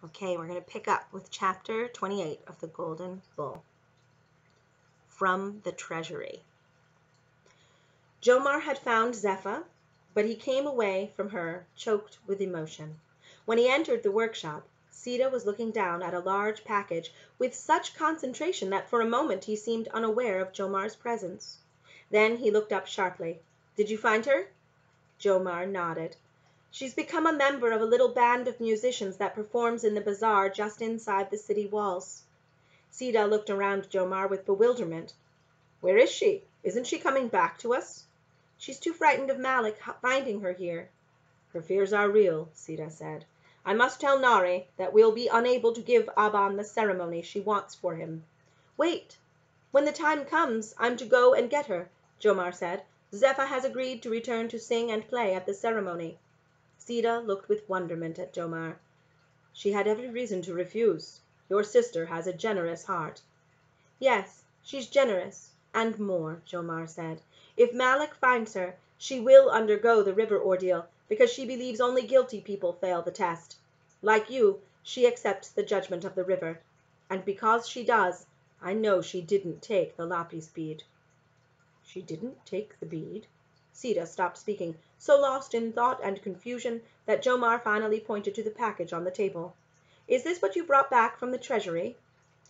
Okay, we're going to pick up with chapter 28 of the Golden Bull. From the Treasury. Jomar had found Zepha, but he came away from her choked with emotion. When he entered the workshop, Sita was looking down at a large package with such concentration that for a moment he seemed unaware of Jomar's presence. Then he looked up sharply. "Did you find her?" Jomar nodded. "She's become a member of a little band of musicians that performs in the bazaar just inside the city walls." Sita looked around Jomar with bewilderment. "Where is she? Isn't she coming back to us?" "She's too frightened of Malik finding her here." "Her fears are real," Sita said. "I must tell Nari that we'll be unable to give Aban the ceremony she wants for him." "Wait. When the time comes, I'm to go and get her," Jomar said. "Zepha has agreed to return to sing and play at the ceremony." Sita looked with wonderment at Jomar. "She had every reason to refuse. Your sister has a generous heart." "Yes, she's generous, and more," Jomar said. "If Malik finds her, she will undergo the river ordeal, because she believes only guilty people fail the test. Like you, she accepts the judgment of the river. And because she does, I know she didn't take the lapis bead." "She didn't take the bead?" Sita stopped speaking, so lost in thought and confusion that Jomar finally pointed to the package on the table. "Is this what you brought back from the treasury?"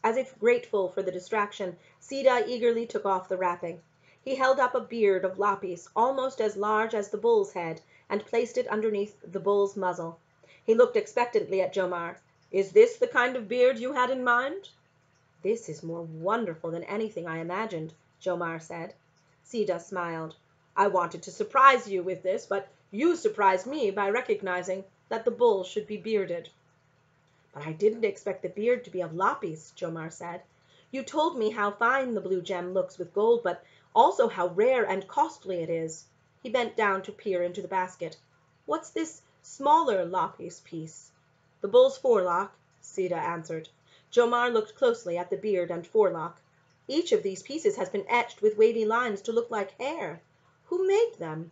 As if grateful for the distraction, Sita eagerly took off the wrapping. He held up a beard of lapis almost as large as the bull's head and placed it underneath the bull's muzzle. He looked expectantly at Jomar. "Is this the kind of beard you had in mind?" "This is more wonderful than anything I imagined," Jomar said. Sita smiled. "I wanted to surprise you with this, but you surprised me by recognizing that the bull should be bearded." "But I didn't expect the beard to be of lapis," Jomar said. "You told me how fine the blue gem looks with gold, but also how rare and costly it is." He bent down to peer into the basket. "What's this smaller lapis piece?" "The bull's forelock," Sita answered. Jomar looked closely at the beard and forelock. "Each of these pieces has been etched with wavy lines to look like hair. Who made them?"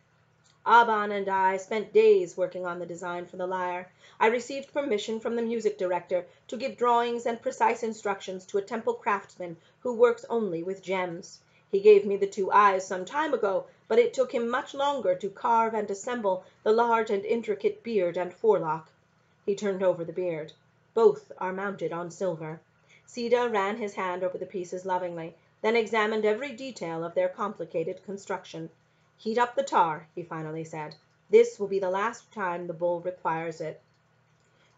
"Aban and I spent days working on the design for the lyre. I received permission from the music director to give drawings and precise instructions to a temple craftsman who works only with gems. He gave me the two eyes some time ago, but it took him much longer to carve and assemble the large and intricate beard and forelock." He turned over the beard. "Both are mounted on silver." Sita ran his hand over the pieces lovingly, then examined every detail of their complicated construction. "Heat up the tar," he finally said. "This will be the last time the bull requires it."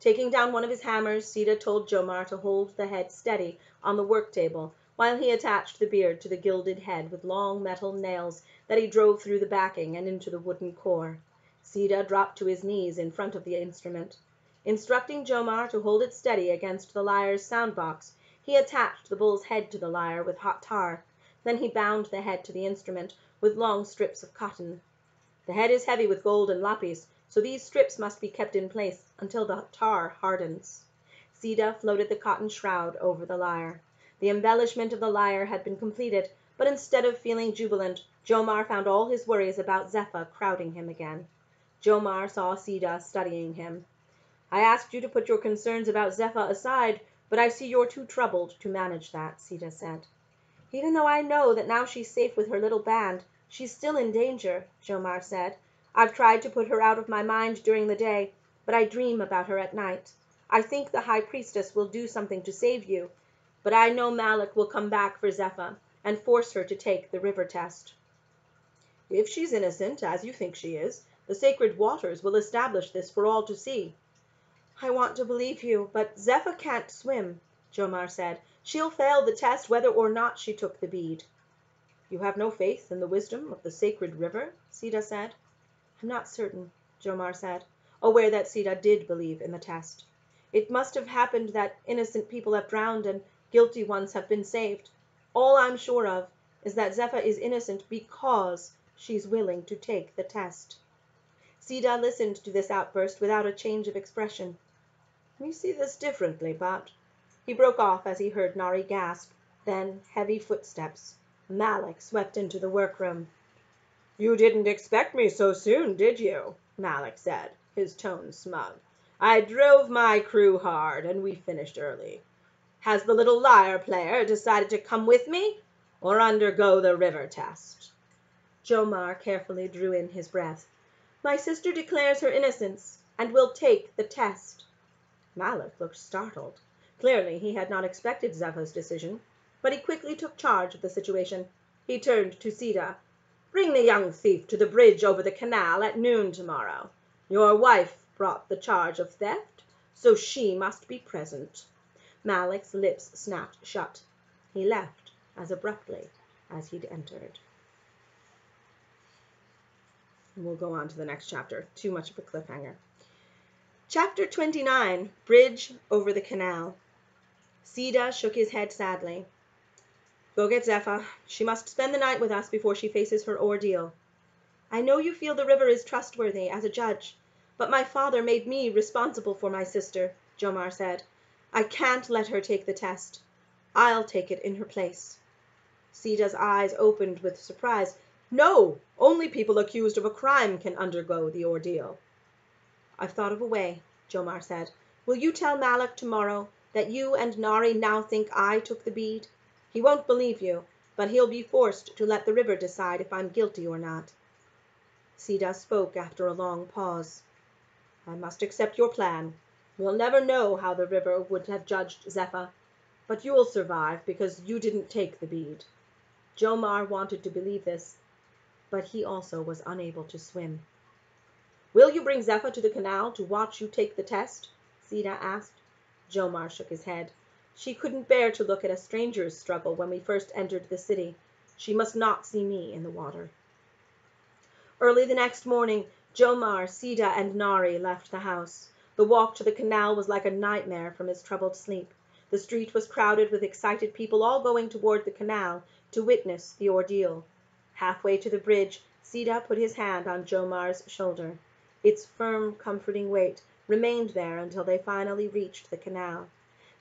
Taking down one of his hammers, Sita told Jomar to hold the head steady on the work table while he attached the beard to the gilded head with long metal nails that he drove through the backing and into the wooden core. Sita dropped to his knees in front of the instrument. Instructing Jomar to hold it steady against the lyre's sound box, he attached the bull's head to the lyre with hot tar. Then he bound the head to the instrument with long strips of cotton. "The head is heavy with gold and lapis, so these strips must be kept in place until the tar hardens." Sita floated the cotton shroud over the lyre. The embellishment of the lyre had been completed, but instead of feeling jubilant, Jomar found all his worries about Zepha crowding him again. Jomar saw Sita studying him. "I asked you to put your concerns about Zepha aside, but I see you're too troubled to manage that," Sita said. "Even though I know that now she's safe with her little band, she's still in danger," Jomar said. "I've tried to put her out of my mind during the day, but I dream about her at night. I think the high priestess will do something to save you, but I know Malik will come back for Zepha and force her to take the river test." "If she's innocent, as you think she is, the sacred waters will establish this for all to see." "I want to believe you, but Zepha can't swim," Jomar said. "She'll fail the test whether or not she took the bead." "You have no faith in the wisdom of the sacred river?" Sita said. "I'm not certain," Jomar said, aware that Sita did believe in the test. "It must have happened that innocent people have drowned and guilty ones have been saved. All I'm sure of is that Zepha is innocent because she's willing to take the test." Sita listened to this outburst without a change of expression. "We see this differently, but—" He broke off as he heard Nari gasp, then heavy footsteps. Malik swept into the workroom. "You didn't expect me so soon, did you?" Malik said, his tone smug. I drove my crew hard, and we finished early. Has the little lyre player decided to come with me, or undergo the river test?" Jomar carefully drew in his breath. "My sister declares her innocence, and will take the test." Malak looked startled. Clearly he had not expected Zepha's decision, but he quickly took charge of the situation. He turned to Sita. "Bring the young thief to the bridge over the canal at noon tomorrow. Your wife brought the charge of theft, so she must be present." Malak's lips snapped shut. He left as abruptly as he'd entered. And we'll go on to the next chapter. Too much of a cliffhanger. Chapter 29, Bridge over the Canal. Sita shook his head sadly. "Go get Zepha. She must spend the night with us before she faces her ordeal." "I know you feel the river is trustworthy as a judge, but my father made me responsible for my sister," Jomar said. "I can't let her take the test. I'll take it in her place." Sita's eyes opened with surprise. "No, only people accused of a crime can undergo the ordeal." "I've thought of a way," Jomar said. "Will you tell Malak tomorrow that you and Nari now think I took the bead? He won't believe you, but he'll be forced to let the river decide if I'm guilty or not." Sita spoke after a long pause. "I must accept your plan. We'll never know how the river would have judged Zepha, but you'll survive because you didn't take the bead." Jomar wanted to believe this, but he also was unable to swim. "Will you bring Zepha to the canal to watch you take the test?" Sita asked. Jomar shook his head. "She couldn't bear to look at a stranger's struggle when we first entered the city. She must not see me in the water." Early the next morning, Jomar, Sita, and Nari left the house. The walk to the canal was like a nightmare from his troubled sleep. The street was crowded with excited people all going toward the canal to witness the ordeal. Halfway to the bridge, Sita put his hand on Jomar's shoulder. Its firm, comforting weight remained there until they finally reached the canal.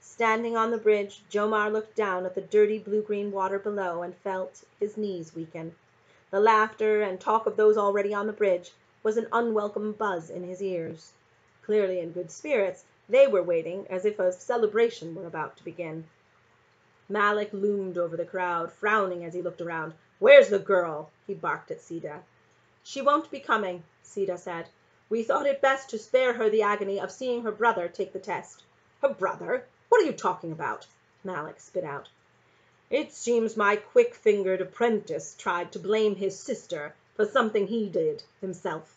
Standing on the bridge, Jomar looked down at the dirty blue-green water below and felt his knees weaken. The laughter and talk of those already on the bridge was an unwelcome buzz in his ears. Clearly in good spirits, they were waiting as if a celebration were about to begin. Malak loomed over the crowd, frowning as he looked around. "Where's the girl?" he barked at Sita. "She won't be coming," Sita said. "We thought it best to spare her the agony of seeing her brother take the test." "Her brother? What are you talking about?" Malak spit out. "It seems my quick-fingered apprentice tried to blame his sister for something he did himself,"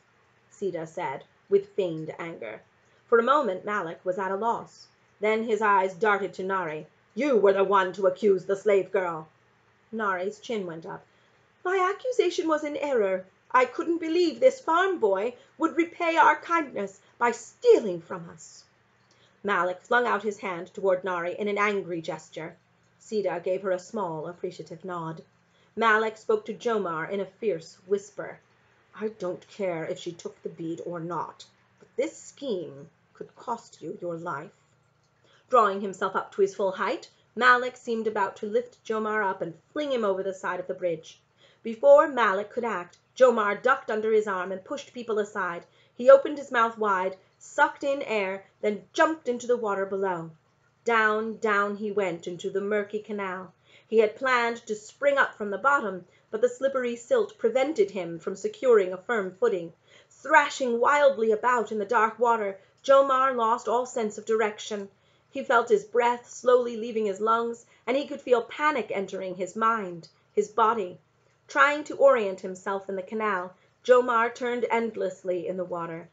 Sita said, with feigned anger. For a moment Malak was at a loss. Then his eyes darted to Nari. "You were the one to accuse the slave girl." Nari's chin went up. "My accusation was in error. I couldn't believe this farm boy would repay our kindness by stealing from us." Malak flung out his hand toward Nari in an angry gesture. Sita gave her a small, appreciative nod. Malak spoke to Jomar in a fierce whisper. "I don't care if she took the bead or not, but this scheme could cost you your life." Drawing himself up to his full height, Malak seemed about to lift Jomar up and fling him over the side of the bridge. Before Malak could act, Jomar ducked under his arm and pushed people aside. He opened his mouth wide, sucked in air, then jumped into the water below. Down, down he went into the murky canal. He had planned to spring up from the bottom, but the slippery silt prevented him from securing a firm footing. Thrashing wildly about in the dark water, Jomar lost all sense of direction. He felt his breath slowly leaving his lungs, and he could feel panic entering his mind, his body. Trying to orient himself in the canal, Jomar turned endlessly in the water.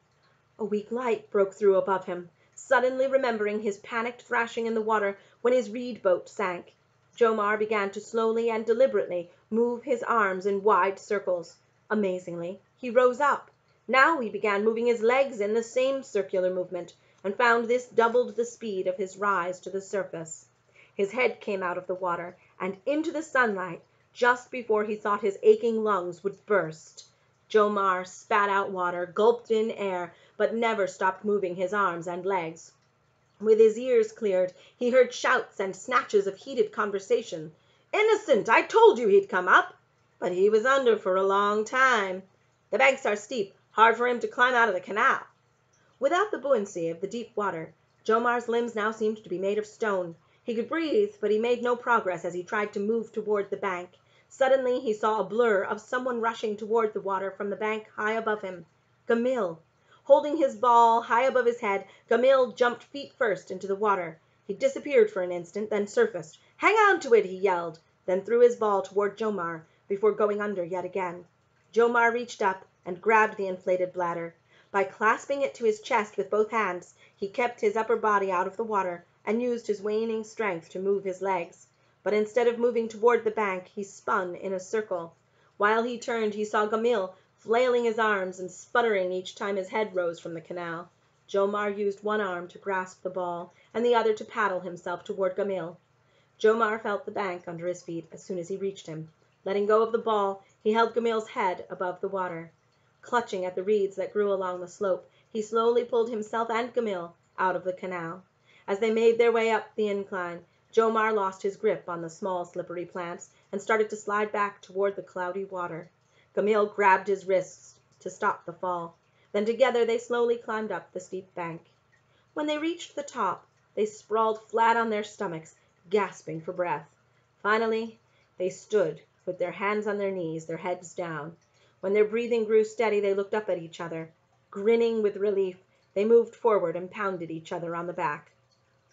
A weak light broke through above him. Suddenly remembering his panicked thrashing in the water when his reed boat sank, Jomar began to slowly and deliberately move his arms in wide circles. Amazingly, he rose up. Now he began moving his legs in the same circular movement, and found this doubled the speed of his rise to the surface. His head came out of the water and into the sunlight just before he thought his aching lungs would burst. Jomar spat out water, gulped in air, but never stopped moving his arms and legs. With his ears cleared, he heard shouts and snatches of heated conversation. "Innocent! I told you he'd come up!" "But he was under for a long time." "The banks are steep. Hard for him to climb out of the canal." Without the buoyancy of the deep water, Jomar's limbs now seemed to be made of stone. He could breathe, but he made no progress as he tried to move toward the bank. Suddenly he saw a blur of someone rushing toward the water from the bank high above him. Gamil. Holding his ball high above his head, Gamil jumped feet first into the water. He disappeared for an instant, then surfaced. "Hang on to it!" he yelled, then threw his ball toward Jomar, before going under yet again. Jomar reached up and grabbed the inflated bladder. By clasping it to his chest with both hands, he kept his upper body out of the water and used his waning strength to move his legs. But instead of moving toward the bank, he spun in a circle. While he turned, he saw Gamil flailing his arms and sputtering each time his head rose from the canal. Jomar used one arm to grasp the ball and the other to paddle himself toward Gamil. Jomar felt the bank under his feet as soon as he reached him. Letting go of the ball, he held Gamil's head above the water. Clutching at the reeds that grew along the slope, he slowly pulled himself and Gamil out of the canal. As they made their way up the incline, Jomar lost his grip on the small slippery plants and started to slide back toward the cloudy water. Gamil grabbed his wrists to stop the fall. Then together they slowly climbed up the steep bank. When they reached the top, they sprawled flat on their stomachs, gasping for breath. Finally, they stood with their hands on their knees, their heads down. When their breathing grew steady, they looked up at each other. Grinning with relief, they moved forward and pounded each other on the back.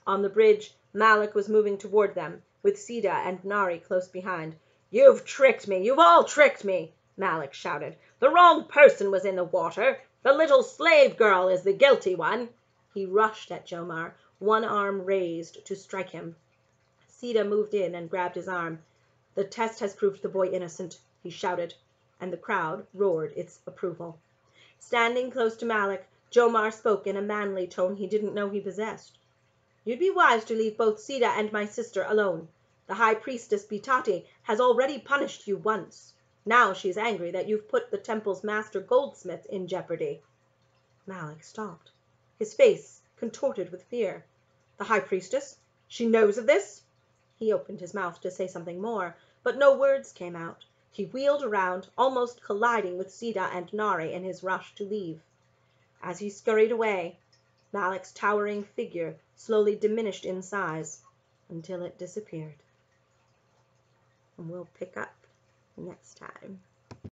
On the bridge, Malik was moving toward them, with Sita and Nari close behind. "You've tricked me! You've all tricked me!" Malik shouted. "The wrong person was in the water. The little slave girl is the guilty one." He rushed at Jomar, one arm raised to strike him. Sita moved in and grabbed his arm. "The test has proved the boy innocent," he shouted, and the crowd roared its approval. Standing close to Malik, Jomar spoke in a manly tone he didn't know he possessed. "You'd be wise to leave both Sita and my sister alone. The high priestess Bitati has already punished you once. Now she's angry that you've put the temple's master goldsmith in jeopardy." Malik stopped, his face contorted with fear. "The high priestess? She knows of this?" He opened his mouth to say something more, but no words came out. He wheeled around, almost colliding with Sita and Nari in his rush to leave. As he scurried away, Malik's towering figure slowly diminished in size until it disappeared. And we'll pick up next time.